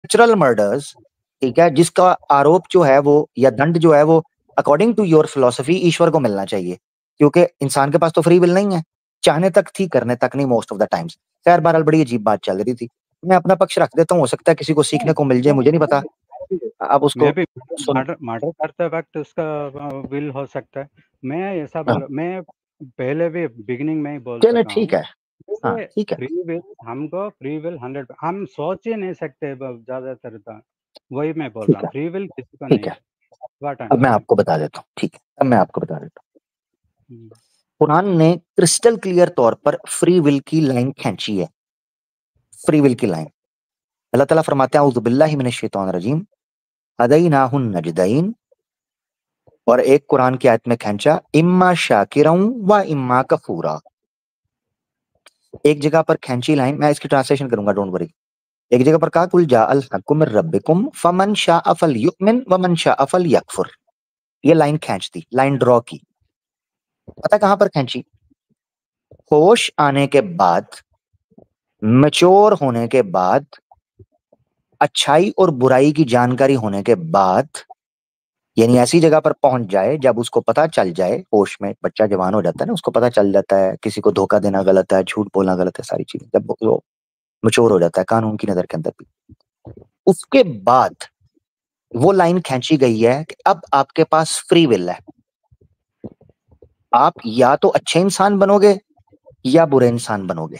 Natural murders, ठीक है, जिसका आरोप जो है वो या दंड जो है वो अकॉर्डिंग टू योर फिलोसफी ईश्वर को मिलना चाहिए, क्योंकि इंसान के पास तो फ्री विल नहीं है, चाहने तक थी करने तक नहीं मोस्ट ऑफ द टाइम्स। खैर बहरहाल बड़ी अजीब बात चल रही थी, मैं अपना पक्ष रख देता हूँ, हो सकता है किसी को सीखने को मिल जाए, मुझे नहीं पता। आप उसको मैं भी सुन मर्डर मर्डर करते वक्त उसका विल हो सकता है। मैं ऐसा हाँ, बोल मैं पहले भी बिगिनिंग में ही बोल चले चुका ठीक हूँ। है, हाँ ठीक है, फ्री विल हमको फ्री विल 100 हम सोच ही नहीं सकते ज्यादातर तो वही मैं बोल रहा ठीक हूँ, है, फ्री विल किसी को ठीक नहीं है। है। व्हाट आई एम अब मैं सेइंग। आपको बता देता हूँ, ठीक है, अब मैं आपको बता देता हूँ। कुरान ने क्रिस्टल क्लियर तौर पर फ्री विल की लाइन खींची है, फ्री विल की लाइन। अल्लाह ताला फरमाते हैं औज़ु बिल्लाहि मिनश शैतानिर रजीम, हदैनाहुन नजदैन, और एक कुरान की आयत में खींचा इम्मा शाकिरन व इम्मा कफूरा। एक जगह पर खींची लाइन, मैं इसकी ट्रांसलेशन करूंगा, डोंट वरी। एक जगह पर कहा कुल जाअल हक्कु मिर रब्बिकुम फमन शाअ फलयुमिन व मन शाअ फलयकफुर। ये लाइन खींच दी, लाइन ड्रॉ की। पता कहां पर खींची? होश आने के बाद, मैच्योर होने के बाद, अच्छाई और बुराई की जानकारी होने के बाद, यानी ऐसी जगह पर पहुंच जाए जब उसको पता चल जाए, होश में बच्चा जवान हो जाता है ना, उसको पता चल जाता है किसी को धोखा देना गलत है, झूठ बोलना गलत है, सारी चीजें जब वो मैच्योर हो जाता है कानून की नजर के अंदर भी, उसके बाद वो लाइन खींची गई है कि अब आपके पास फ्री विल है। आप या तो अच्छे इंसान बनोगे या बुरे इंसान बनोगे।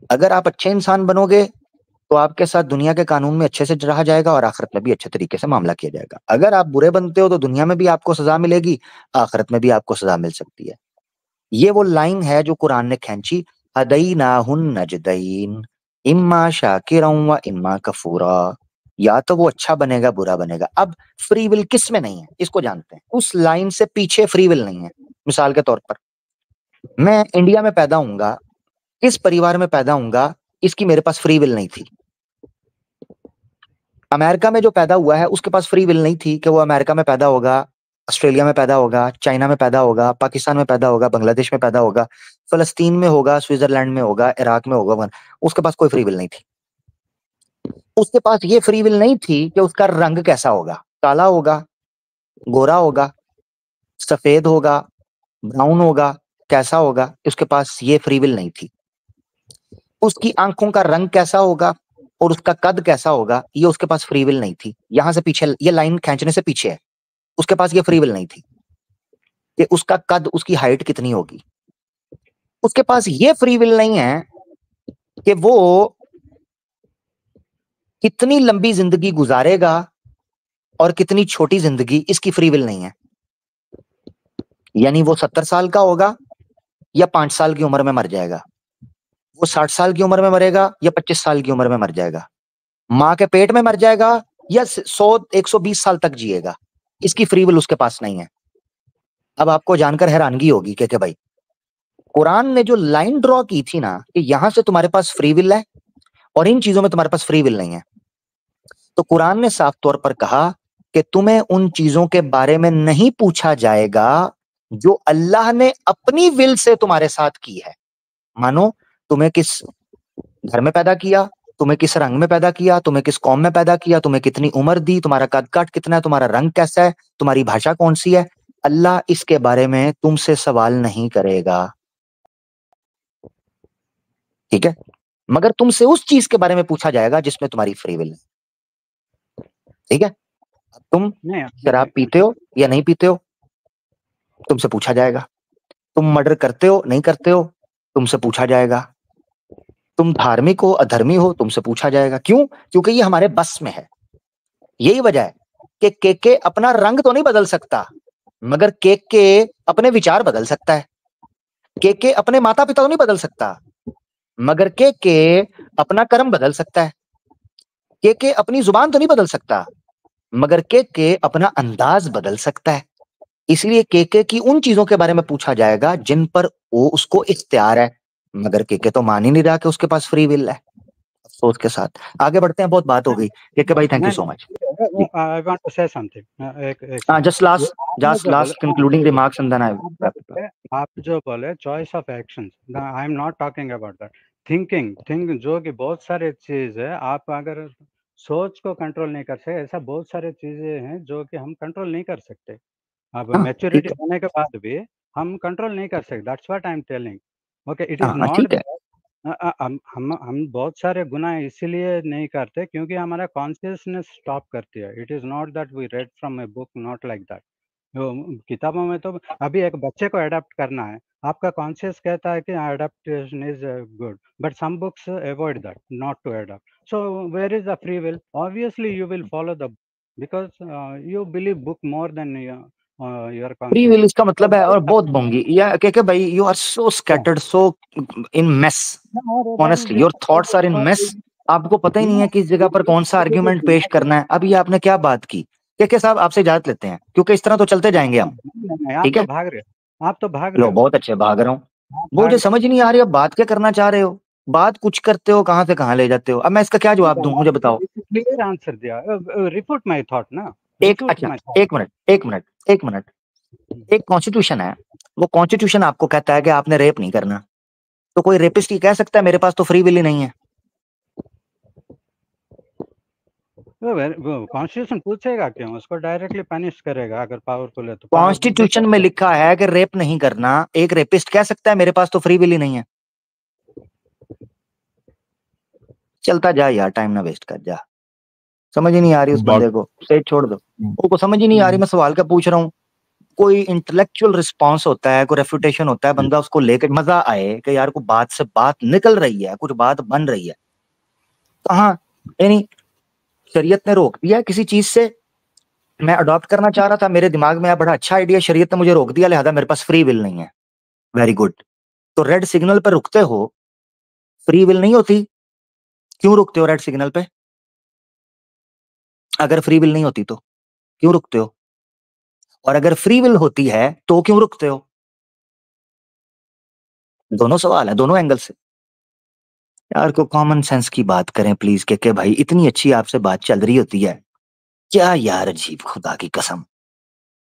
अगर आप अच्छे इंसान बनोगे तो आपके साथ दुनिया के कानून में अच्छे से रहा जाएगा और आखिरत में भी अच्छे तरीके से मामला किया जाएगा। अगर आप बुरे बनते हो तो दुनिया में भी आपको सजा मिलेगी, आखिरत में भी आपको सजा मिल सकती है। ये वो लाइन है जो कुरान ने खींची, हदैनाहुन नजदैन, इम्मा शाकिरन व इम्मा कफूरा। या तो वो अच्छा बनेगा बुरा बनेगा। अब फ्री विल किस में नहीं है इसको जानते हैं, उस लाइन से पीछे फ्री विल नहीं है। मिसाल के तौर पर मैं इंडिया में पैदा होऊंगा, इस परिवार में पैदा होऊंगा, इसकी मेरे पास फ्री विल नहीं थी। अमेरिका में जो पैदा हुआ है उसके पास फ्री विल नहीं थी कि वो अमेरिका में पैदा होगा, ऑस्ट्रेलिया में पैदा होगा, चाइना में पैदा होगा, पाकिस्तान में पैदा होगा, बांग्लादेश में पैदा होगा, फलस्तीन में होगा, स्विट्जरलैंड में होगा, इराक में होगा। उसके पास कोई फ्री विल नहीं थी। उसके पास ये फ्री विल नहीं थी कि उसका रंग कैसा होगा, काला होगा, गोरा होगा, सफेद होगा, ब्राउन होगा, कैसा होगा, उसके पास ये फ्री विल नहीं थी। उसकी आंखों का रंग कैसा होगा और उसका कद कैसा होगा, ये उसके पास फ्री विल नहीं थी। यहां से पीछे ये लाइन खींचने से पीछे है, उसके पास ये फ्री विल नहीं थी कि उसका कद, उसकी हाइट कितनी होगी। उसके पास ये फ्री विल नहीं है कि वो कितनी लंबी जिंदगी गुजारेगा और कितनी छोटी जिंदगी, इसकी फ्री विल नहीं है। यानी वो 70 साल का होगा या 5 साल की उम्र में मर जाएगा, वो 60 साल की उम्र में मरेगा या 25 साल की उम्र में मर जाएगा, मां के पेट में मर जाएगा या 100-120 साल तक जिएगा, इसकी फ्री विल उसके पास नहीं है। अब आपको जानकर हैरानगी होगी कि भाई कुरान ने जो लाइन ड्रॉ की थी ना कि यहां से तुम्हारे पास फ्री विल है और इन चीजों में तुम्हारे पास फ्री विल नहीं है, तो कुरान ने साफ तौर पर कहा कि तुम्हें उन चीजों के बारे में नहीं पूछा जाएगा जो अल्लाह ने अपनी विल से तुम्हारे साथ की है। मानो तुम्हें किस घर में पैदा किया, तुम्हें किस रंग में पैदा किया, तुम्हें किस कौम में पैदा किया, तुम्हें कितनी उम्र दी, तुम्हारा कद काठ कितना है, तुम्हारा रंग कैसा है, तुम्हारी भाषा कौन सी है, अल्लाह इसके बारे में तुमसे सवाल नहीं करेगा। ठीक है, मगर तुमसे उस चीज के बारे में पूछा जाएगा जिसमें तुम्हारी फ्री विल है। ठीक है, अब तुम नहीं शराब पीते हो या नहीं पीते हो, तुमसे पूछा जाएगा। तुम मर्डर करते हो नहीं करते हो, तुमसे पूछा जाएगा। तुम धार्मिक हो अधर्मी हो, तुमसे पूछा जाएगा। क्यों? क्योंकि ये हमारे बस में है। यही वजह है कि के अपना रंग तो नहीं बदल सकता, मगर के अपने विचार बदल सकता है। के अपने माता पिता तो नहीं बदल सकता, मगर के अपना कर्म बदल सकता है। के अपनी जुबान तो नहीं बदल सकता, मगर के अपना अंदाज बदल सकता है। इसलिए के की उन चीजों के बारे में पूछा जाएगा जिन पर वो उसको इख्तियार है, मगर के तो मान ही नहीं रहा कि उसके पास फ्री विल है। अफसोस के साथ आगे बढ़ते हैं, बहुत बात हो गई। के भाई thank you so much. I want to say something. एक हाँ, सेकंड। जस्ट जो बोले last concluding remarks and then I आप जो बोले आप जो बोले choice of actions, I am not talking about that. Thinking जो कि बहुत सारे चीज है, आप अगर सोच को कंट्रोल नहीं कर सकते। ऐसा बहुत सारे चीज़ें हैं जो कि हम कंट्रोल नहीं कर सकते। अब हाँ मैच्योरिटी ठीक है, होने के बाद भी हम कंट्रोल नहीं कर सकते। That's what I am telling. Okay, it is हाँ नॉट ठीक है। दैट हम बहुत सारे गुनाह इसीलिए नहीं करते क्योंकि हमारा कॉन्शियसनेस स्टॉप करती है। It is not that we read from a book, not like that. तो किताबों में तो अभी एक बच्चे को अडॉप्ट करना है, आपका कॉन्शियस कहता है कि adaptation is good, but some books avoid that, not to adopt. So where is the free will? Obviously you will follow the because you believe book more than your free conscious. Will इसका So मतलब है, why और बहुत suffering? Bongi या के भाई, you are so Yeah. Scattered, so in mess, No, that is honestly your thoughts are in mess. आपको पता ही नहीं है no, किस जगह पर कौन सा आर्ग्यूमेंट पेश करना है। अभी आपने क्या बात की? के साहब आपसे इजाजत लेते हैं, क्योंकि इस तरह तो चलते जाएंगे हम। नहीं, आप ठीक तो है, भाग रहे हो, आप तो भाग लो रहे हो, बहुत अच्छे, भाग रहा हूँ। आप वो भाग मुझे रहे हो। समझ ही नहीं आ रही, अब बात क्या करना चाह रहे हो? बात कुछ करते हो, कहाँ से कहाँ ले जाते हो? अब मैं इसका क्या ठीक जवाब है, दूं, मुझे आपने बताओ। क्लियर आंसर दिया। रिफुट माय थॉट ना, एक रिफुट अच्छा, माय थॉट। एक मिनट, एक मिनट, एक मिनट। एक कॉन्स्टिट्यूशन है, वो कॉन्स्टिट्यूशन आपको कहता है कि आपने रेप नहीं करना, तो कोई रेपिस्ट ही कह सकता है मेरे पास तो फ्री विल ही नहीं है? वो कॉन्स्टिट्यूशन पूछेगा क्यों? उसको डायरेक्टली पनिश करेगा अगर पावरफुल है तो। कॉन्स्टिट्यूशन में लिखा है कि रेप नहीं करना। एक रेपिस्ट कह सकता है मेरे पास तो फ्री विल ही नहीं है? चलता जा यार, टाइम ना वेस्ट कर जा। समझ ही नहीं आ रही उस बंदे को, स्टेज छोड़ दो। उसको समझ ही नहीं आ रही, मैं सवाल क्या पूछ रहा हूँ। कोई इंटेलेक्चुअल रिस्पॉन्स होता है, कोई रेफ्यूटेशन होता है, बंदा उसको लेकर मजा आए कि यार कोई बात से बात निकल रही है, कुछ बात बन रही है। कहाँ, यानी शरीयत ने रोक दिया किसी चीज से, मैं अडॉप्ट करना चाह रहा था, मेरे दिमाग में आया बड़ा अच्छा आइडिया, शरीयत ने मुझे रोक दिया, लिहाजा मेरे पास फ्री विल नहीं है। Very good. तो रेड सिग्नल पर रुकते हो, फ्री विल नहीं होती, क्यों रुकते हो रेड सिग्नल पे? अगर फ्री विल नहीं होती तो क्यों रुकते हो? और अगर फ्री विल होती है तो क्यों रुकते हो? दोनों सवाल है, दोनों एंगल से। यार को कॉमन सेंस की बात करें प्लीज, के भाई इतनी अच्छी आपसे बात चल रही होती है, क्या यार अजीब, खुदा की कसम।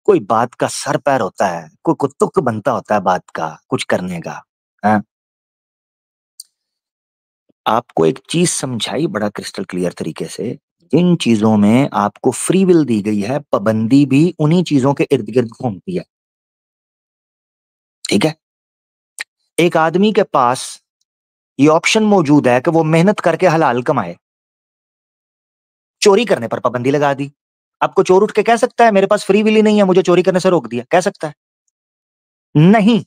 कोई बात का सर पैर होता है, कोई तुक बनता होता है बात का कुछ करने का। हाँ? आपको एक चीज समझाई बड़ा क्रिस्टल क्लियर तरीके से, जिन चीजों में आपको फ्री विल दी गई है, पाबंदी भी उन्हीं चीजों के इर्द गिर्द घूमती है। ठीक है, एक आदमी के पास ये ऑप्शन मौजूद है कि वो मेहनत करके हलाल कमाए, चोरी करने पर पाबंदी लगा दी। आपको चोर उठ के कह सकता है मेरे पास फ्री विल ही नहीं है, मुझे चोरी करने से रोक दिया? कह सकता है? नहीं,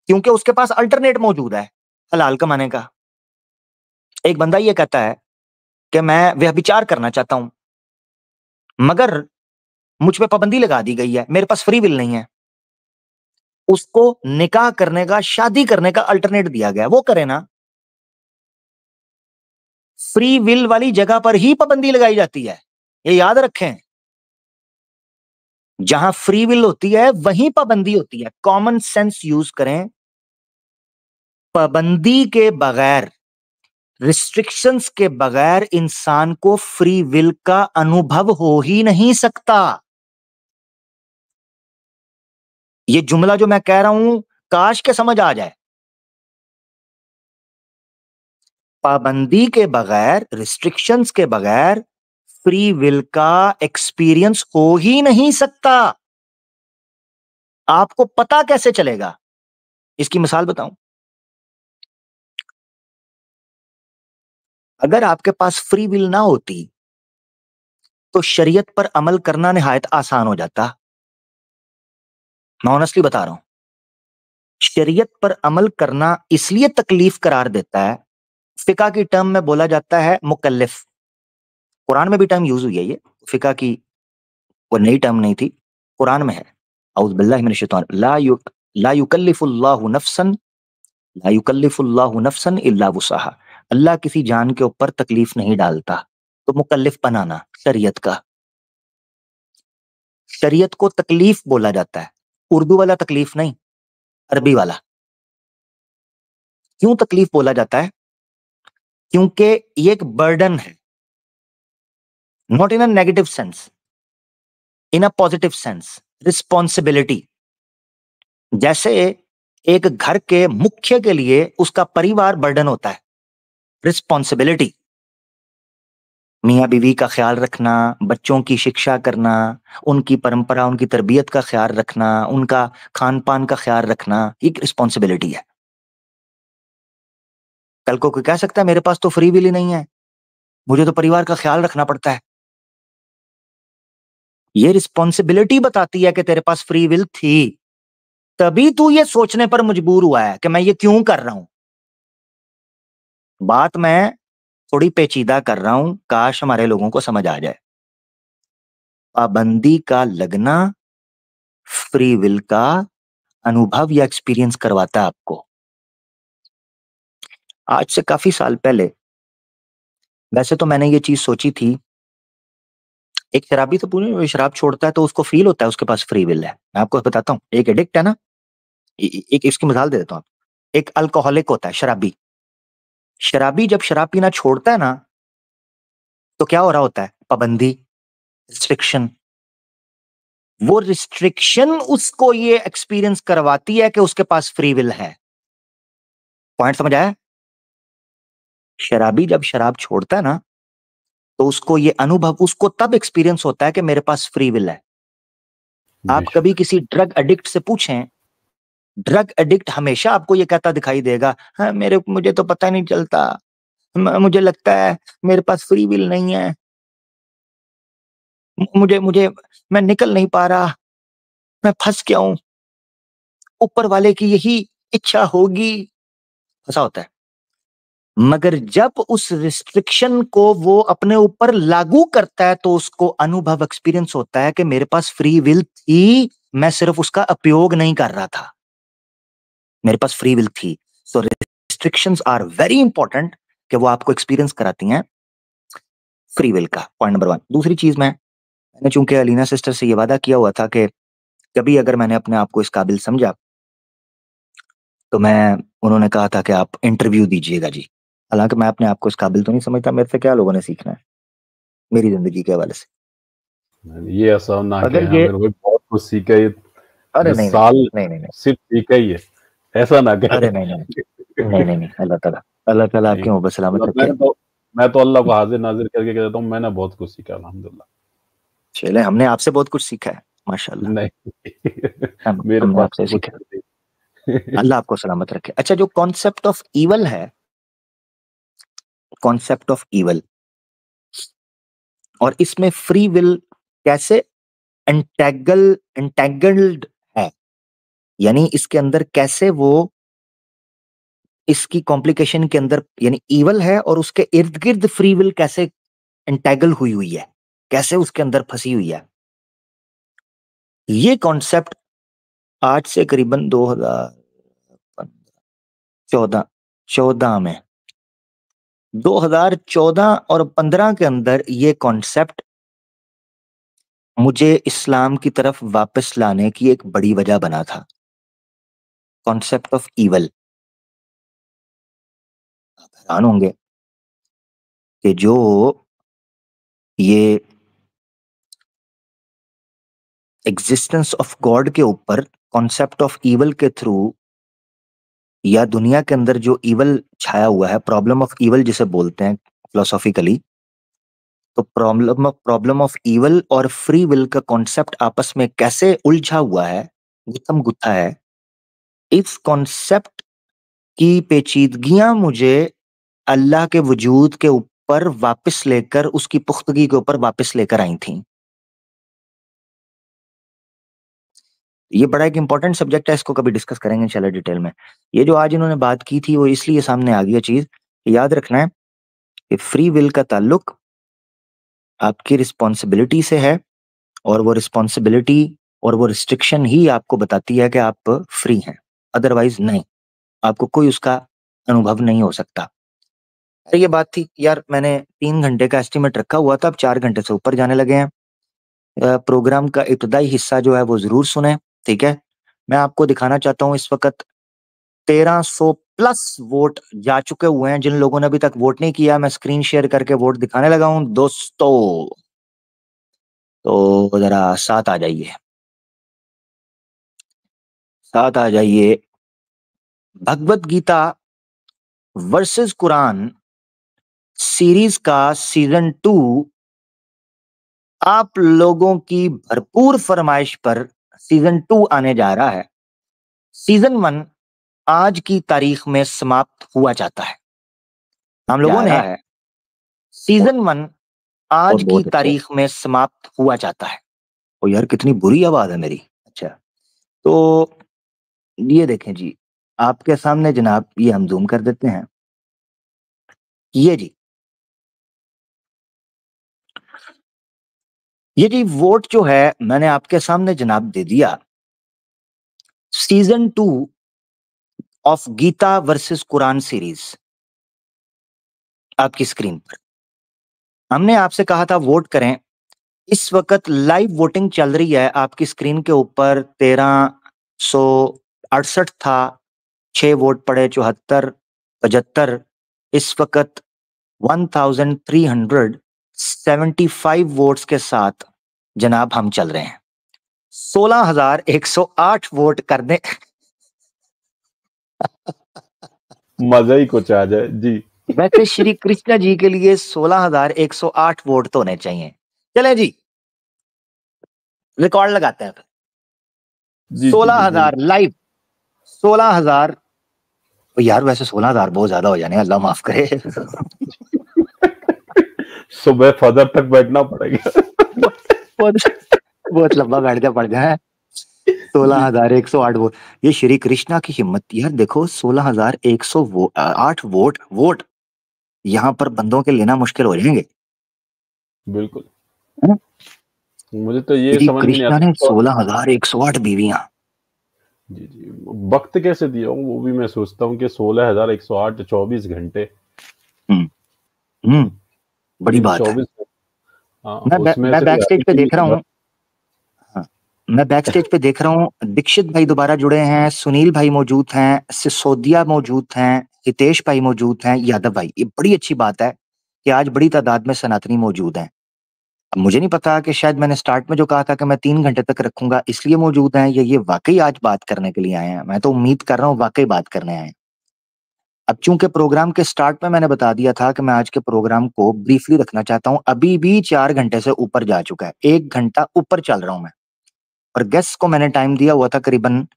क्योंकि उसके पास अल्टरनेट मौजूद है हलाल कमाने का। एक बंदा ये कहता है कि मैं व्यभिचार करना चाहता हूं, मगर मुझ पे पाबंदी लगा दी गई है, मेरे पास फ्री विल नहीं है। उसको निकाह करने का, शादी करने का अल्टरनेट दिया गया, वो करे ना। फ्री विल वाली जगह पर ही पाबंदी लगाई जाती है, ये याद रखें। जहां फ्री विल होती है वहीं पाबंदी होती है। कॉमन सेंस यूज करें। पाबंदी के बगैर, रिस्ट्रिक्शंस के बगैर इंसान को फ्री विल का अनुभव हो ही नहीं सकता। ये जुमला जो मैं कह रहा हूं, काश के समझ आ जाए। पाबंदी के बगैर, रिस्ट्रिक्शंस के बगैर फ्री विल का एक्सपीरियंस हो ही नहीं सकता। आपको पता कैसे चलेगा? इसकी मिसाल बताऊं। अगर आपके पास फ्री विल ना होती तो शरीयत पर अमल करना निहायत आसान हो जाता। मैं ऑनेस्टली बता रहा हूं, शरीयत पर अमल करना इसलिए तकलीफ करार देता है। फिका की टर्म में बोला जाता है मुकल्लिफ, कुरान में भी टर्म यूज हुई है ये। फिका की वो नई टर्म नहीं थी, कुरान में है। औज़ बिल्लाहि मिनश शैतान, ला युकल्लिफुल्लाहु नफ्सन, ला युकल्लिफुल्लाहु नफ्सन इल्ला वुसअहा। अल्लाह किसी जान के ऊपर तकलीफ नहीं डालता। तो मुकल्लिफ बनाना शरीयत का, शरीयत को तकलीफ बोला जाता है, उर्दू वाला तकलीफ नहीं, अरबी वाला। क्यों तकलीफ बोला जाता है? क्योंकि ये एक बर्डन है, not in a negative sense, in a positive sense, responsibility. जैसे एक घर के मुख्य के लिए उसका परिवार बर्डन होता है, रिस्पॉन्सिबिलिटी। मियाँ बीवी का ख्याल रखना, बच्चों की शिक्षा करना, उनकी परंपरा, उनकी तरबियत का ख्याल रखना, उनका खान पान का ख्याल रखना, एक रिस्पॉन्सिबिलिटी है। कल को कोई कह सकता है मेरे पास तो फ्री विल ही नहीं है, मुझे तो परिवार का ख्याल रखना पड़ता है। ये रिस्पॉन्सिबिलिटी बताती है कि तेरे पास फ्री विल थी, तभी तू ये सोचने पर मजबूर हुआ है कि मैं ये क्यों कर रहा हूं। बात मैं थोड़ी पेचीदा कर रहा हूं, काश हमारे लोगों को समझ आ जाए। पाबंदी का लगना फ्री विल का अनुभव या एक्सपीरियंस करवाता है आपको। आज से काफी साल पहले, वैसे तो मैंने ये चीज सोची थी, एक शराबी तो पूरी शराब छोड़ता है तो उसको फील होता है उसके पास फ्री विल है। मैं आपको बताता हूँ, एक एडिक्ट है ना, एक इसकी मिसाल दे देता हूँ। एक अल्कोहलिक होता है, शराबी। शराबी जब शराब पीना छोड़ता है ना, तो क्या हो रहा होता है? पाबंदी, रिस्ट्रिक्शन। वो रिस्ट्रिक्शन उसको ये एक्सपीरियंस करवाती है कि उसके पास फ्री विल है। पॉइंट समझ आया? शराबी जब शराब छोड़ता है ना, तो उसको ये अनुभव, उसको तब एक्सपीरियंस होता है कि मेरे पास फ्री विल है। आप कभी किसी ड्रग एडिक्ट से पूछें, ड्रग एडिक्ट हमेशा आपको ये कहता दिखाई देगा, हाँ मुझे तो पता नहीं चलता, मुझे लगता है मेरे पास फ्री विल नहीं है, मुझे मुझे मैं निकल नहीं पा रहा, मैं फंस गया हूं, ऊपर वाले की यही इच्छा होगी। ऐसा होता है। मगर जब उस रिस्ट्रिक्शन को वो अपने ऊपर लागू करता है, तो उसको अनुभव, एक्सपीरियंस होता है कि मेरे पास फ्री विल थी, मैं सिर्फ उसका उपयोग नहीं कर रहा था, मेरे पास फ्री विल थी। सो रिस्ट्रिक्शंस आर वेरी इंपॉर्टेंट, कि वो आपको एक्सपीरियंस कराती हैं फ्री विल का। Point number 1। दूसरी चीज, मैंने चूंकि अलीना सिस्टर से ये वादा किया हुआ था कि कभी अगर मैंने अपने आप को इस काबिल समझा, तो उन्होंने कहा था कि आप इंटरव्यू दीजिएगा जी। हालांकि मैं अपने आप को इस काबिल तो नहीं समझता, मेरे से क्या लोगों ने सीखना है मेरी जिंदगी के हवाले से। ये ऐसा ना अगर कहे, ये, मेरे को बहुत कुछ सीखा ये अरे 10 नहीं नहीं साल नहीं नहीं नहीं, सिर्फ सीखा ही है, ऐसा ना अरे कहे। नहीं नहीं नहीं नहीं नहीं, अल्लाह ताला नहीं, आपकी मोहब्बत सलामत मतलब रखे। मैं तो अल्लाह को हाजिर नाजिर करके कहता हूँ, मैंने बहुत कुछ सीखा अल्हम्दुलिल्लाह। चले, हमने आपसे बहुत कुछ सीखा है माशाल्लाह। नहीं, मेरे हमने पास आपसे कुछ सीखा। नहीं। अल्लाह आपको सलामत रखे। अच्छा, जो कॉन्सेप्ट ऑफ ईवल है, कॉन्सेप्ट ऑफ ईवल, और इसमें फ्री विल कैसे एंटेगल्ड है, यानी इसके अंदर कैसे वो, इसकी कॉम्प्लिकेशन के अंदर, यानी ईवल है और उसके इर्द गिर्द फ्री विल कैसे एंटेगल हुई हुई है, कैसे उसके अंदर फंसी हुई है। ये कॉन्सेप्ट आज से करीबन 2014 14 में, 2014 और 15 के अंदर ये कॉन्सेप्ट मुझे इस्लाम की तरफ वापस लाने की एक बड़ी वजह बना था। Concept of evil. आप हैरान होंगे कि जो ये एग्जिस्टेंस ऑफ गॉड के ऊपर कॉन्सेप्ट ऑफ ईवल के थ्रू, या दुनिया के अंदर जो ईवल छाया हुआ है, प्रॉब्लम ऑफ ईवल जिसे बोलते हैं फिलोसॉफिकली, तो प्रॉब्लम ऑफ ईवल और फ्री विल का कॉन्सेप्ट आपस में कैसे उलझा हुआ है, गुत्थम गुत्था है। इस कॉन्सेप्ट की पेचीदगियां मुझे अल्लाह के वजूद के ऊपर वापस लेकर, उसकी पुख्तगी के ऊपर वापस लेकर आई थी। ये बड़ा एक इंपॉर्टेंट सब्जेक्ट है, इसको कभी डिस्कस करेंगे इंशाल्लाह डिटेल में। ये जो आज इन्होंने बात की थी, वो इसलिए सामने आ गई चीज, याद रखना है कि फ्री विल का ताल्लुक आपकी रिस्पॉन्सिबिलिटी से है, और वो रिस्पॉन्सिबिलिटी और वो रिस्ट्रिक्शन ही आपको बताती है कि आप फ्री हैं, अदरवाइज नहीं, आपको कोई उसका अनुभव नहीं हो सकता। अरे ये बात थी यार, मैंने 3 घंटे का एस्टिमेट रखा हुआ था, अब 4 घंटे से ऊपर जाने लगे हैं। प्रोग्राम का इब्तदाई हिस्सा जो है वो जरूर सुने, ठीक है। मैं आपको दिखाना चाहता हूँ इस वक्त 1300 प्लस वोट जा चुके हुए हैं। जिन लोगों ने अभी तक वोट नहीं किया, मैं स्क्रीन शेयर करके वोट दिखाने लगा हूं दोस्तों, तो जरा साथ आ जाइए, साथ आ जाइए। Bhagavad Gita versus Quran series का सीजन 2 आप लोगों की भरपूर फरमाइश पर सीजन 2 आने जा रहा है। सीजन 1 आज की तारीख में समाप्त हुआ जाता है। हम लोगों ने सीजन 1 आज की तारीख में समाप्त हुआ जाता है। ओ यार कितनी बुरी आवाज है मेरी। अच्छा, तो ये देखें जी, आपके सामने जनाब, ये हम जूम कर देते हैं। ये जी, ये जी वोट जो है मैंने आपके सामने जनाब दे दिया। Season 2 of Gita versus Quran series आपकी स्क्रीन पर। हमने आपसे कहा था वोट करें। इस वक्त लाइव वोटिंग चल रही है आपकी स्क्रीन के ऊपर। 1368 था, 6 वोट पड़े 74, 75। इस वक्त 1375 वोट्स के साथ जनाब हम चल रहे हैं। 16,108 वोट करने मजा ही कुछ आ जाए जी। वैसे श्री कृष्णा जी के लिए 16,108 वोट तो होने चाहिए। चले जी, रिकॉर्ड लगाते हैं। 16,000 लाइव, 16,000। यार वैसे 16,000 बहुत ज्यादा हो जाने, अल्लाह माफ करे। सुबह फजर तक बैठना पड़ेगा। बहुत लंबा बैठना पड़ जाए। 16,108 वोट, ये श्री कृष्णा की हिम्मत यार। देखो 16,108 वोट यहाँ पर बंदों के लेना मुश्किल हो जाएंगे। बिल्कुल, मुझे तो ये श्री समझ में नहीं कृष्णा आता ने 16,108 बीवियां। जी, वक्त कैसे दिया हूँ वो भी मैं सोचता हूँ कि 16,108 24 घंटे। बड़ी बात है। 24। मैं बैक स्टेज पे देख रहा हूँ। मैं बैक स्टेज पे देख रहा हूँ, दीक्षित भाई दोबारा जुड़े हैं, सुनील भाई मौजूद हैं, सिसोदिया मौजूद हैं, हितेश भाई मौजूद हैं, यादव भाई। ये बड़ी अच्छी बात है कि आज बड़ी तादाद में सनातनी मौजूद हैं। अब मुझे नहीं पता कि शायद मैंने स्टार्ट में जो कहा था कि मैं 3 घंटे तक रखूंगा इसलिए मौजूद हैं, या ये वाकई आज बात करने के लिए आए हैं। मैं तो उम्मीद कर रहा हूँ वाकई बात करने आए हैं। अब चूंकि प्रोग्राम के स्टार्ट में मैंने बता दिया था कि मैं आज के प्रोग्राम को ब्रीफली रखना चाहता हूँ। अभी भी 4 घंटे से ऊपर जा चुका है, 1 घंटा ऊपर चल रहा हूं मैं। और गेस्ट को मैंने टाइम दिया हुआ था करीबन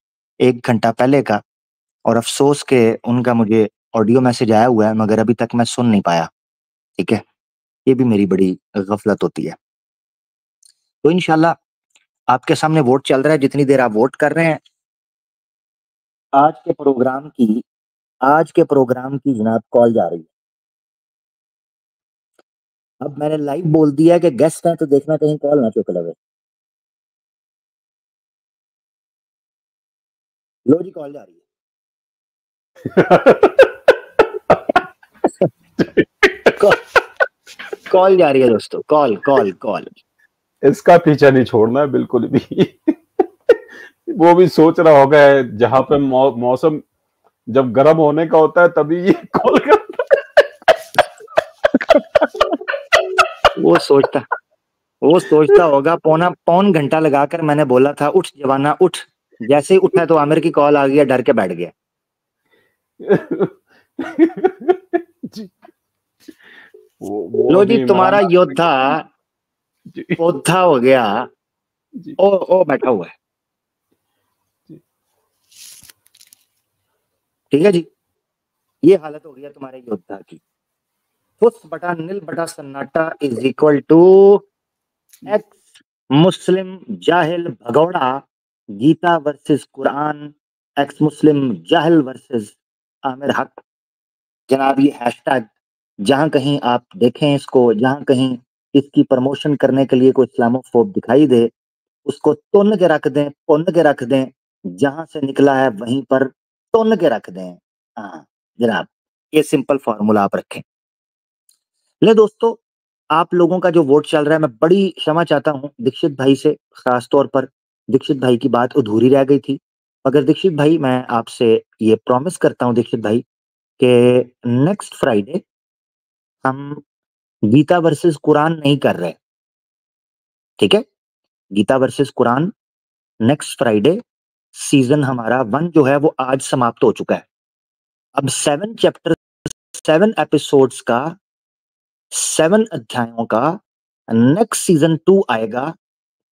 1 घंटा पहले का, और अफसोस के उनका मुझे ऑडियो मैसेज आया हुआ है मगर अभी तक मैं सुन नहीं पाया। ठीक है, ये भी मेरी बड़ी गफलत होती है। तो इंशाल्लाह आपके सामने वोट चल रहा है। जितनी देर आप वोट कर रहे हैं, आज के प्रोग्राम की जनाब कॉल जा रही है। अब मैंने लाइव बोल दिया है कि गेस्ट हैं तो देखना कहीं कॉल ना चुक लगे। लो जी, कॉल जा रही है। कॉल जा रही है दोस्तों, कॉल। इसका पीछा नहीं छोड़ना है बिल्कुल भी। वो भी सोच रहा होगा जहां पे मौसम जब गर्म होने का होता है तभी ये कॉल करता है। वो सोचता होगा पौन घंटा लगाकर मैंने बोला था उठ जवाना उठ। जैसे ही उठा तो आमिर की कॉल आ गया, डर के बैठ गया। लो जी, तुम्हारा योद्धा पौधा हो गया। ओ बैठा हुआ है। ठीक है जी, ये हालत हो गया तुम्हारे योद्धा की। फुस बटा नील बटा सन्नाटा इज इक्वल टू एक्स मुस्लिम जाहिल भगौड़ा गीता वर्सेस कुरान, एक्स मुस्लिम जाहिल वर्सेस आमिर हक। जनाब ये हैशटैग जहां कहीं आप देखें इसको, जहां कहीं इसकी प्रमोशन करने के लिए कोई इस्लामोफोब दिखाई दे, उसको तुन के रख दें, पुन के रख दें। जहां से निकला है वहीं पर तुन के रख दें। हाँ जनाब, ये सिंपल फॉर्मूला आप रखें। ले दोस्तों, आप लोगों का जो वोट चल रहा है, मैं बड़ी क्षमा चाहता हूं दीक्षित भाई से। खास तौर पर दीक्षित भाई की बात अधूरी रह गई थी। मगर दीक्षित भाई, मैं आपसे ये प्रॉमिस करता हूं दीक्षित भाई कि नेक्स्ट फ्राइडे हम गीता वर्सेस कुरान नहीं कर रहे। ठीक है, Gita versus Quran next Friday. Season हमारा 1 जो है वो आज समाप्त हो चुका है। अब 7 चैप्टर 7 एपिसोड्स का 7 अध्यायों का नेक्स्ट सीजन 2 आएगा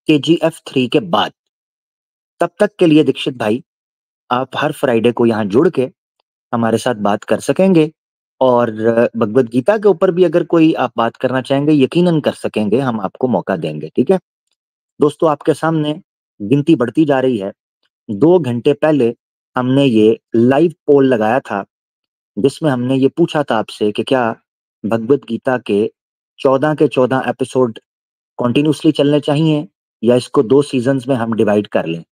KGF 3 के बाद। तब तक के लिए दीक्षित भाई, आप हर फ्राइडे को यहाँ जुड़ के हमारे साथ बात कर सकेंगे और भगवत गीता के ऊपर भी अगर कोई आप बात करना चाहेंगे, यकीनन कर सकेंगे, हम आपको मौका देंगे, ठीक है? दोस्तों, आपके सामने गिनती बढ़ती जा रही है। 2 घंटे पहले हमने ये लाइव पोल लगाया था, जिसमें हमने ये पूछा था आपसे कि क्या भगवत गीता के 14 एपिसोड कंटिन्यूअसली चलने चाहिए या इसको 2 सीजन्स में हम डिवाइड कर लें।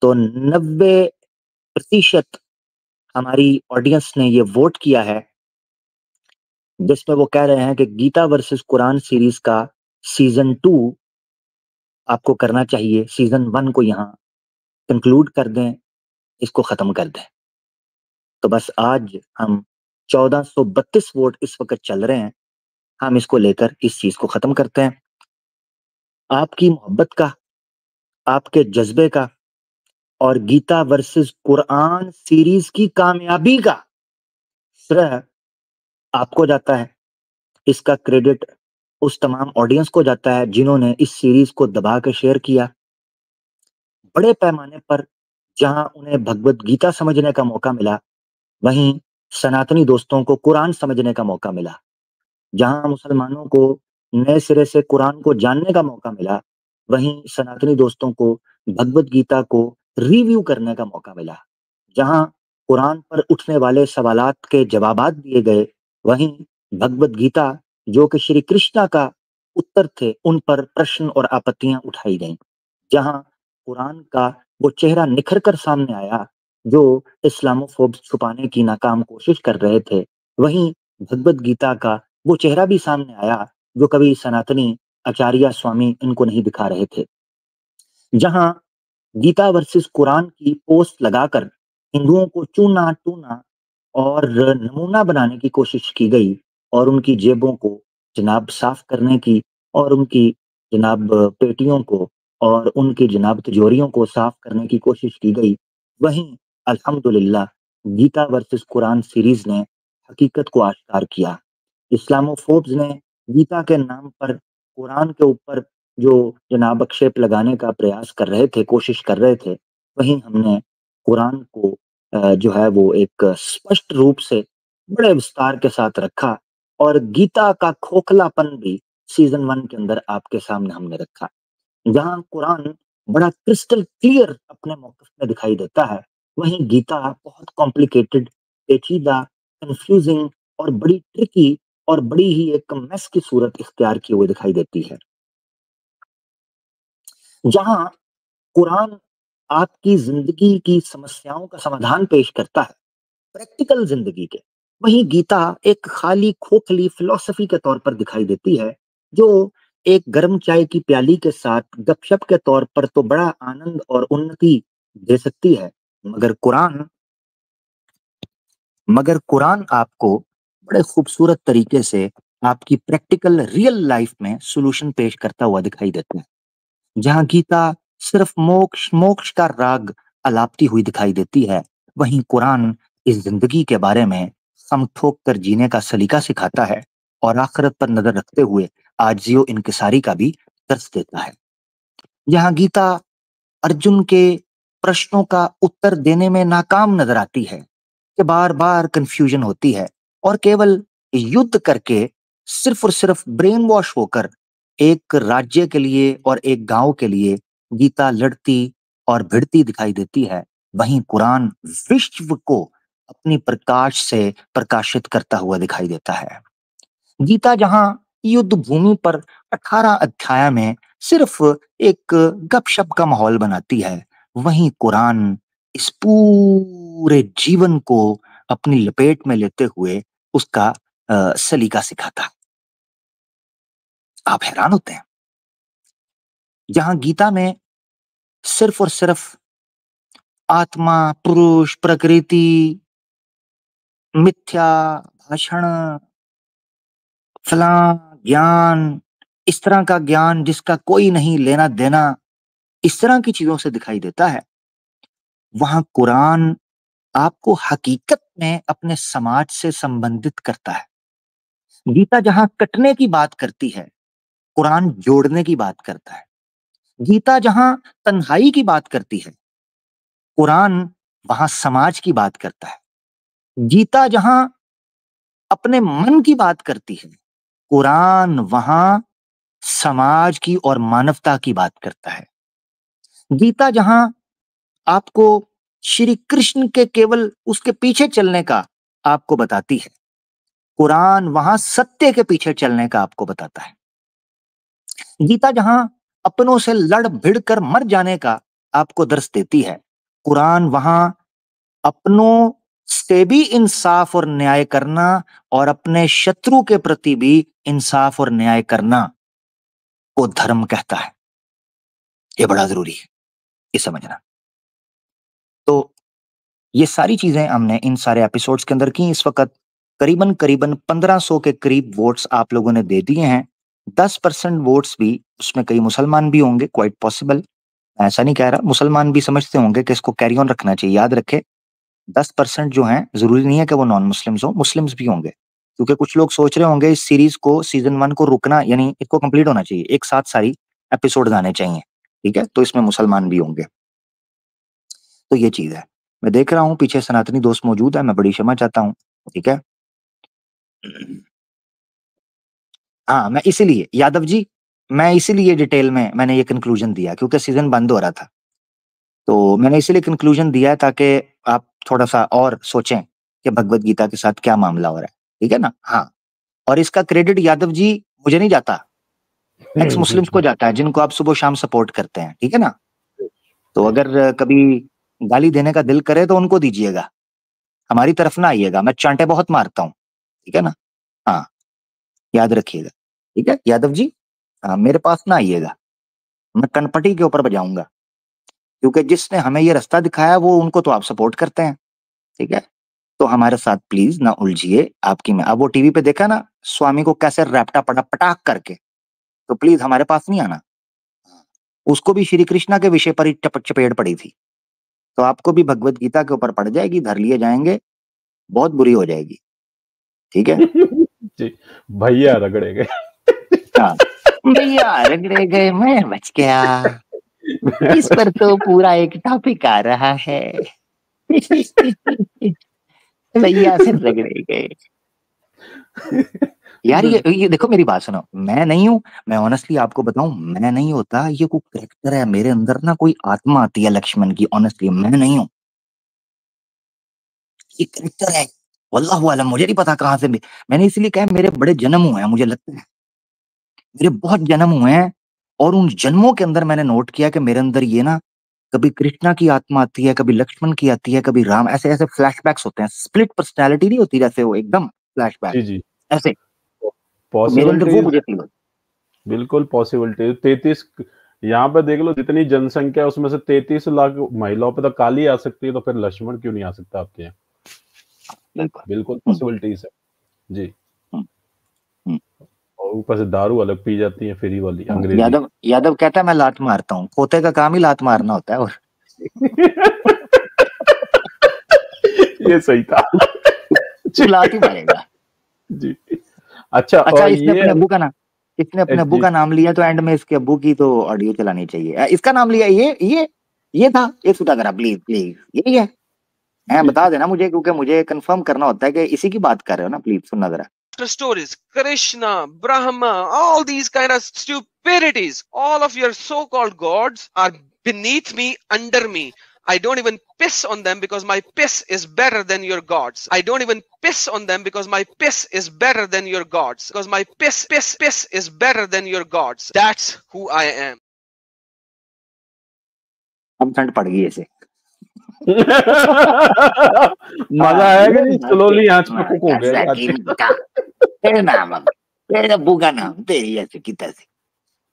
तो 90% हमारी ऑडियंस ने ये वोट किया है, जिसमें वो कह रहे हैं कि गीता वर्सेस कुरान सीरीज का सीजन 2 आपको करना चाहिए, सीजन 1 को यहाँ कंक्लूड कर दें, इसको खत्म कर दें। तो बस आज हम 1432 वोट इस वक्त चल रहे हैं, हम इसको लेकर इस चीज को खत्म करते हैं। आपकी मोहब्बत का, आपके जज्बे का और गीता वर्सेस कुरान सीरीज की कामयाबी का श्रेय आपको जाता है। इसका क्रेडिट उस तमाम ऑडियंस को जाता है जिन्होंने इस सीरीज को दबा के शेयर किया। बड़े पैमाने पर जहां उन्हें भगवत गीता समझने का मौका मिला, वहीं सनातनी दोस्तों को कुरान समझने का मौका मिला। जहां मुसलमानों को नए सिरे से कुरान को जानने का मौका मिला, वहीं सनातनी दोस्तों को भगवत गीता को रिव्यू करने का मौका मिला। जहां कुरान पर उठने वाले सवालात के जवाबात दिए गए, वहीं भगवत गीता जो कि श्री कृष्णा का उत्तर थे, उन पर प्रश्न और आपत्तियां उठाई गईं। जहां कुरान का वो चेहरा निखर कर सामने आया जो इस्लामोफोब्स छुपाने की नाकाम कोशिश कर रहे थे, वहीं भगवत गीता का वो चेहरा भी सामने आया जो कभी सनातनी आचार्य स्वामी इनको नहीं दिखा रहे थे। जहां गीता वर्सेस कुरान की पोस्ट लगाकर हिंदुओं को चूना टूना और नमूना बनाने की कोशिश की गई और उनकी जेबों को जनाब साफ करने की और उनकी जनाब पेटियों को और उनकी जनाब तिजोरियों को साफ करने की कोशिश की गई, वहीं अल्हम्दुलिल्लाह गीता वर्सेस कुरान सीरीज ने हकीकत को आश्कार किया। इस्लामोफोब्स ने गीता के नाम पर कुरान के ऊपर जो जनाब आक्षेप लगाने का प्रयास कर रहे थे, कोशिश कर रहे थे, वहीं हमने कुरान को जो है वो एक स्पष्ट रूप से बड़े विस्तार के साथ रखा और गीता का खोखलापन भी सीजन 1 के अंदर आपके सामने हमने रखा। जहां कुरान बड़ा क्रिस्टल क्लियर अपने मौक़िफ़ में दिखाई देता है, वहीं गीता बहुत कॉम्प्लिकेटेड, पेचीदा, कन्फ्यूजिंग और बड़ी ट्रिकी और बड़ी ही एक मेस की सूरत इख्तियार किए हुए दिखाई देती है। जहां कुरान आपकी जिंदगी की समस्याओं का समाधान पेश करता है, प्रैक्टिकल जिंदगी के, वहीं गीता एक खाली खोखली फिलॉसफी के तौर पर दिखाई देती है जो एक गर्म चाय की प्याली के साथ गपशप के तौर पर तो बड़ा आनंद और उन्नति दे सकती है, मगर कुरान आपको बड़े खूबसूरत तरीके से आपकी प्रैक्टिकल रियल लाइफ में सॉल्यूशन पेश करता हुआ दिखाई देता है। जहां गीता सिर्फ मोक्ष मोक्ष का राग अलापती हुई दिखाई देती है, वहीं कुरान इस जिंदगी के बारे में सम ठोक कर जीने का सलीका सिखाता है और आखिरत पर नजर रखते हुए आजिज़ो इनकिसारी का भी दर्स देता है। जहां गीता अर्जुन के प्रश्नों का उत्तर देने में नाकाम नजर आती है कि बार-बार कंफ्यूजन होती है और केवल युद्ध करके सिर्फ और सिर्फ ब्रेन वॉश होकर एक राज्य के लिए और एक गांव के लिए गीता लड़ती और भिड़ती दिखाई देती है, वहीं कुरान विश्व को अपनी प्रकाश से प्रकाशित करता हुआ दिखाई देता है। गीता जहां युद्ध भूमि पर 18 अध्याय में सिर्फ एक गपशप का माहौल बनाती है, वहीं कुरान इस पूरे जीवन को अपनी लपेट में लेते हुए उसका सलीका सिखाता है। आप हैरान होते हैं। जहां गीता में सिर्फ और सिर्फ आत्मा, पुरुष, प्रकृति, मिथ्या, भाषण, फलां ज्ञान, इस तरह का ज्ञान जिसका कोई नहीं लेना देना, इस तरह की चीजों से दिखाई देता है, वहां कुरान आपको हकीकत में अपने समाज से संबंधित करता है। गीता जहां कटने की बात करती है, कुरान जोड़ने की बात करता है। गीता जहां तन्हाई की बात करती है, कुरान वहां समाज की बात करता है। गीता जहां अपने मन की बात करती है, कुरान वहां समाज की और मानवता की बात करता है। गीता जहां आपको श्री कृष्ण के केवल उसके पीछे चलने का आपको बताती है, कुरान वहां सत्य के पीछे चलने का आपको बताता है। गीता जहां अपनों से लड़ भिड़ कर मर जाने का आपको दर्श देती है, कुरान वहां अपनों से भी इंसाफ और न्याय करना और अपने शत्रु के प्रति भी इंसाफ और न्याय करना को धर्म कहता है। ये बड़ा जरूरी है ये समझना। तो ये सारी चीजें हमने इन सारे एपिसोड्स के अंदर की। इस वक्त करीबन करीबन 1500 के करीब वोट्स आप लोगों ने दे दिए हैं। 10% वोट्स भी उसमें कई मुसलमान भी होंगे, क्वाइट पॉसिबल, ऐसा नहीं कह रहा, मुसलमान भी समझते होंगे कि इसको कैरी ऑन रखना चाहिए। याद रखे 10% जो हैं जरूरी नहीं है कि वो नॉन मुस्लिम्स हो, मुस्लिम्स भी होंगे, क्योंकि कुछ लोग सोच रहे होंगे इस सीरीज को सीजन 1 को रुकना, यानी इसको कंप्लीट होना चाहिए, एक साथ सारी एपिसोड आने चाहिए, ठीक है, तो इसमें मुसलमान भी होंगे। तो ये चीज है। मैं देख रहा हूँ पीछे सनातनी दोस्त मौजूद है, मैं बड़ी क्षमा चाहता हूँ, ठीक है। हाँ, मैं इसीलिए यादव जी, मैं इसीलिए डिटेल में मैंने ये कंक्लूजन दिया क्योंकि सीजन बंद हो रहा था, तो मैंने इसीलिए कंक्लूजन दिया है ताकि आप थोड़ा सा और सोचें कि भगवत गीता के साथ क्या मामला हो रहा है, ठीक है ना। हाँ, और इसका क्रेडिट यादव जी मुझे नहीं जाता, एक्स मुस्लिम्स को जाता है, जिनको आप सुबह शाम सपोर्ट करते हैं, ठीक है ना। तो अगर कभी गाली देने का दिल करे तो उनको दीजिएगा, हमारी तरफ ना आइएगा, मैं चांटे बहुत मारता हूँ, ठीक है ना। हाँ, याद रखिएगा, ठीक है यादव जी। हाँ, मेरे पास ना आइएगा, मैं कनपटी के ऊपर बजाऊंगा, क्योंकि जिसने हमें ये रास्ता दिखाया वो उनको तो आप सपोर्ट करते हैं, ठीक है। तो हमारे साथ प्लीज ना उलझिए। आपकी में अब वो टीवी पे देखा ना स्वामी को कैसे रैप्टा पड़ा पटाख करके, तो प्लीज हमारे पास नहीं आना। उसको भी श्री कृष्णा के विषय पर ही चपेट पड़ी थी, तो आपको भी भगवत गीता के ऊपर पड़ जाएगी, धर लिए जाएंगे, बहुत बुरी हो जाएगी, ठीक है। जी, भैया रगड़े गए। हाँ, भैया रगड़े गए, मैं बच गया, इस पर तो पूरा एक टॉपिक आ रहा है। भैया से रगड़े गए। यार ये देखो, मेरी बात सुनो, मैं नहीं हूँ, मैं ऑनेस्टली आपको बताऊं, मैं नहीं होता, ये कोई कैरेक्टर है मेरे अंदर ना, कोई आत्मा आती है लक्ष्मण की, ऑनेस्टली मैं नहीं हूँ, ये कैरेक्टर है, वल्लाहु आलम, मुझे नहीं पता कहाँ से मैंने इसलिए कहा मेरे बड़े जन्म हुए हैं, मुझे लगता है मेरे बहुत जन्म हुए हैं, और उन जन्मों के अंदर मैंने नोट किया कि मेरे अंदर ये ना कभी कृष्णा की आत्मा आती है, कभी लक्ष्मण की आती है, कभी राम, ऐसे ऐसे फ्लैशबैक्स होते हैं, स्प्लिट पर्सनैलिटी नहीं होती जैसे, वो एकदम फ्लैशबैक जी जी, ऐसे, तो मेरे अंदर वो मुझे फील होता। बिल्कुल पॉसिबिलिटी 33, यहाँ पे देख लो जितनी जनसंख्या है उसमें से 33 लाख महिलाओं पे तो काली आ सकती है, तो फिर लक्ष्मण क्यों नहीं आ सकता आपके यहाँ? बिल्कुल पॉसिबिलिटीज है जी। और ऊपर से दारू अलग पी जाती है, फ्री वाली अंग्रेजी। यादव कहता है मैं लात मारता हूँ, खोते का काम ही लात मारना होता है, और ये सही था। लात ही मारेगा जी। अच्छा, और इसने ये अपने अब्बू का नाम, इसने अपने अब्बू का नाम लिया, तो एंड में इसके अब्बू की तो ऑडियो चलानी चाहिए। इसका नाम लिया, ये था, ये सुधा करा प्लीज प्लीज, यही है, बता देना मुझे, क्योंकि मुझे कंफर्म करना होता है कि इसी की बात कर रहे हो ना, प्लीज सुनना जरा। Stories, Krishna, Brahma, all these kind of stupidities, all of your so-called gods are beneath me, under me. I don't even piss on them because my piss is better than your gods. I don't even piss on them because my piss is better than your gods. Because my piss is better than your gods. That's who I am. अब ठंड पड़ गई ऐसे। मजा आएगा नहीं, slowly आंच पे कुक हो गया। तेरे नाम, तेरे अब्बू का नाम, तेरी ऐसे की तैसे।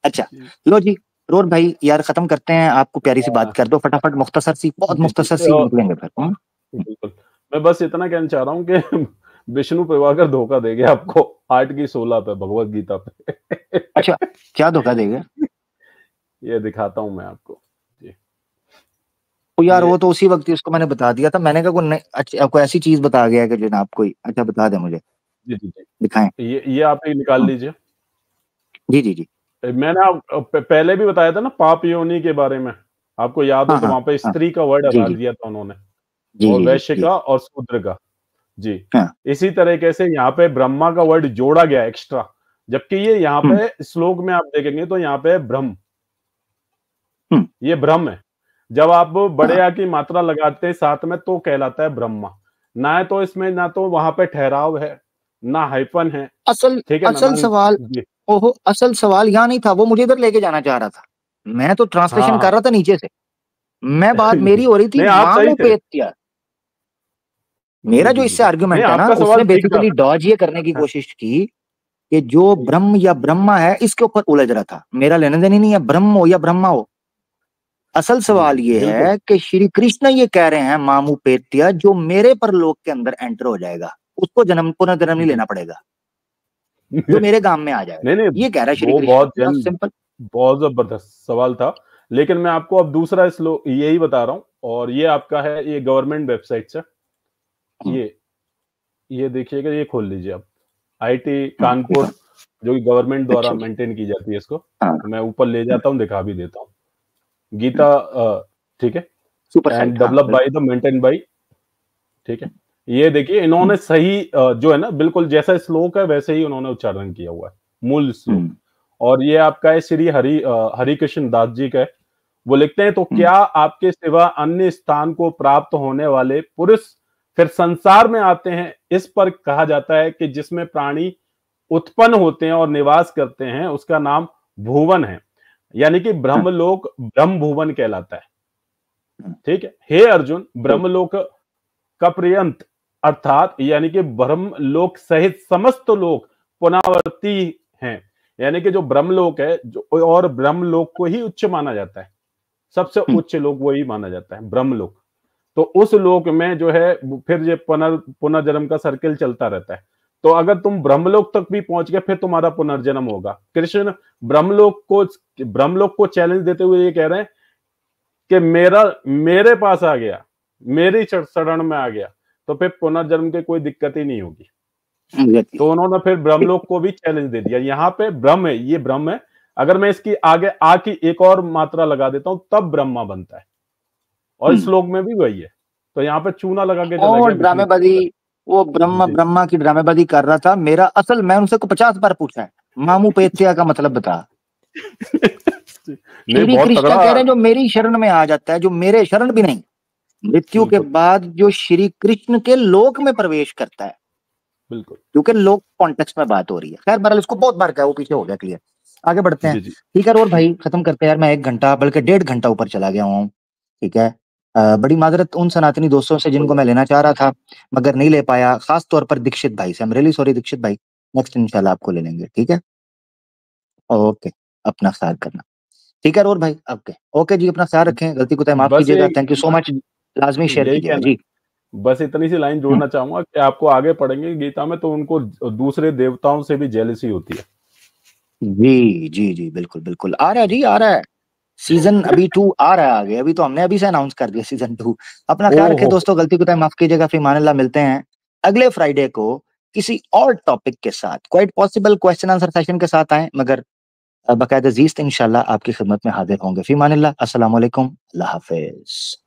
अच्छा लो जी, रोर भाई यार खत्म करते हैं, आपको प्यारी सी बात कर दो फटाफट, मुख्तसर सी, बहुत मुख्तसर सी निकलेंगे फिर। बिल्कुल, मैं बस इतना कहना चाह रहा हूँ कि विष्णु प्रभाकर धोखा देंगे आपको 8 की 16 पे भगवत गीता पे। अच्छा, क्या धोखा देगा? ये दिखाता हूँ मैं आपको जी। तो यार वो तो उसी वक्त ही उसको मैंने बता दिया था, मैंने कहा अच्छा आपको ऐसी चीज बता गया कि जनाब कोई, अच्छा बता दे मुझे। जी, जी, जी। दिखाएं। ये आप एक निकाल लीजिए। जी जी जी। मैंने पहले भी बताया था ना पाप योनि के बारे में, आपको याद हो हाँ तो हाँ वहां पे हाँ। स्त्री का वर्ड जी हटा जी दिया था उन्होंने, जी और जी वैश्य जी। का और शूद्र का। जी, हाँ। इसी तरीके से यहाँ पे ब्रह्मा का वर्ड जोड़ा गया एक्स्ट्रा, जबकि ये यहाँ पे श्लोक में आप देखेंगे तो यहाँ पे ब्रह्म, ये ब्रह्म है। जब आप बड़े आ की मात्रा लगाते हैं साथ में तो कहलाता है ब्रह्मा। ना तो इसमें ना तो वहां पे ठहराव है, ना हाइफन है, असल ठीक है ना? असल सवाल, जी, ओहो, असल सवाल यहाँ नहीं था, वो मुझे इधर लेके जाना चाह रहा था। मैं तो हाँ, ट्रांसलेशन हाँ। कर रहा था नीचे से। मैं बात मेरी हो रही थी नहीं, आप सही मामू थे। पेत्या। जी, मेरा जी, जो जी, इससे जी। नहीं, आर्गुमेंट है ना, आपका सवाल उसने ठीक था। बेसिकली डॉज ये करने की हाँ, कोशिश की कि जो ब्रह्म या ब्रह्मा है इसके ऊपर उलझ रहा था। मेरा लेना देना नहीं है ब्रह्म हो या ब्रह्मा हो। असल जी, सवाल जी, ये बिल्कुल। है कि श्री कृष्ण ये कह रहे हैं मामू पेत्या, जो मेरे परलोक के अंदर एंटर हो जाएगा उसको पुनर्जन्म नहीं जी। लेना पड़ेगा, जो मेरे गांव में आ जाएगा। नहीं, नहीं, ये कह रहा है श्री वो कृष्ण, सिंपल। बहुत ज़बरदस्त सवाल था। लेकिन मैं आपको अब दूसरा यही बता रहा हूँ, और ये आपका है, ये गवर्नमेंट वेबसाइट से। ये देखिएगा, ये खोल लीजिए आप। आईटी कानपुर, जो कि गवर्नमेंट द्वारा अच्छा। मेंटेन की जाती है इसको। हाँ। तो मैं ऊपर ले जाता हूँ, दिखा भी देता हूँ। गीता, ठीक है, सुपर एंड साइट, हाँ डेवलप बाय बिल्कुल। द मेंटेन बाय, ठीक है। ये देखिए, इन्होंने सही जो है ना, बिल्कुल जैसा श्लोक है वैसे ही उन्होंने उच्चारण किया हुआ है, मूल श्लोक। और ये आपका है श्री हरि कृष्ण दास जी का है। वो लिखते हैं, तो क्या आपके सिवा अन्य स्थान को प्राप्त होने वाले पुरुष फिर संसार में आते हैं? इस पर कहा जाता है कि जिसमें प्राणी उत्पन्न होते हैं और निवास करते हैं उसका नाम भुवन है, यानी कि ब्रह्मलोक ब्रह्म भुवन कहलाता है। ठीक है, हे अर्जुन, ब्रह्मलोक का पर्यंत अर्थात यानी कि ब्रह्मलोक सहित समस्त लोक पुनरावर्ती हैं। यानी कि जो ब्रह्मलोक है, जो और ब्रह्मलोक को ही उच्च माना जाता है, सबसे उच्च लोक वही माना जाता है, ब्रह्मलोक। तो उस लोक में जो है फिर ये पुनर्जन्म का सर्किल चलता रहता है। तो अगर तुम ब्रह्मलोक तक भी पहुंच गए फिर तुम्हारा पुनर्जन्म होगा। कृष्ण ब्रह्मलोक को चैलेंज देते हुए ये कह रहे हैं कि मेरे पास आ गया, मेरी शरण में आ गया, तो फिर पुनर्जन्म की कोई दिक्कत ही नहीं होगी। तो उन्होंने फिर ब्रह्मलोक को भी चैलेंज दे दिया। यहाँ पे ब्रह्म है, ये ब्रह्म है। अगर मैं इसकी आगे आ की एक और मात्रा लगा देता हूं तब ब्रह्मा बनता है, और इस श्लोक में भी वही है। तो यहाँ पे चूना लगा के चला और गया विष्णु। ड्रामेबाजी, वो ब्रह्मा की ड्रामेबाजी कर रहा था। मेरा असल, मैं उनसे को 50 बार पूछा है, मामू पेत्या का मतलब बता। नहीं, श्री बहुत कृष्ण तगड़ा। कह रहे हैं जो मेरी शरण में आ जाता है, जो मेरे शरण भी नहीं, मृत्यु के बाद जो श्री कृष्ण के लोक में प्रवेश करता है, बिल्कुल, क्योंकि लोक कॉन्टेक्स्ट में बात हो रही है। खैर बहरहाल इसको बहुत बार कहा, वो पीछे हो गया, क्लियर। आगे बढ़ते हैं। ठीक है, और भाई खत्म करते हैं यार, मैं 1 घंटा बल्कि 1.5 घंटा ऊपर चला गया हूँ। ठीक है, बड़ी माजरत उन सनातनी दोस्तों से जिनको मैं लेना चाह रहा था मगर नहीं ले पाया, खास तौर पर दीक्षित भाई से। I am really sorry Dikshit भाई, नेक्स्ट इंशाल्लाह आपको ले लेंगे। ठीक है, ओके, अपना ख्याल करना। ठीक है और भाई, ओके ओके जी, अपना ख्याल रखें, गलती को माफ कीजिएगा। थैंक यू सो मच, लाजमी शेयर यही कीजिएगा कहना, जी। बस इतनी सी लाइन जोड़ना चाहूंगा कि आपको आगे पढ़ेंगे गीता में तो उनको दूसरे देवताओं से भी जेलसी होती है। जी जी जी, बिल्कुल बिल्कुल, आ रहा है जी, आ रहा है सीजन अभी 2 आ रहा है आगे। अभी तो हमने अभी से अनाउंस कर दिया सीजन 2। अपना ख्याल रखें दोस्तों, गलती को माफ कीजिएगा। फिर मानिल्लाह, मिलते हैं अगले फ्राइडे को किसी और टॉपिक के साथ। Quite possible question answer session के साथ आए, मगर बकायदा जीस्त इंशाल्लाह आपकी खिदमत में हाजिर होंगे। फी मानिल्लाह, अस्सलाम वालेकुम, अल्लाह हाफिज।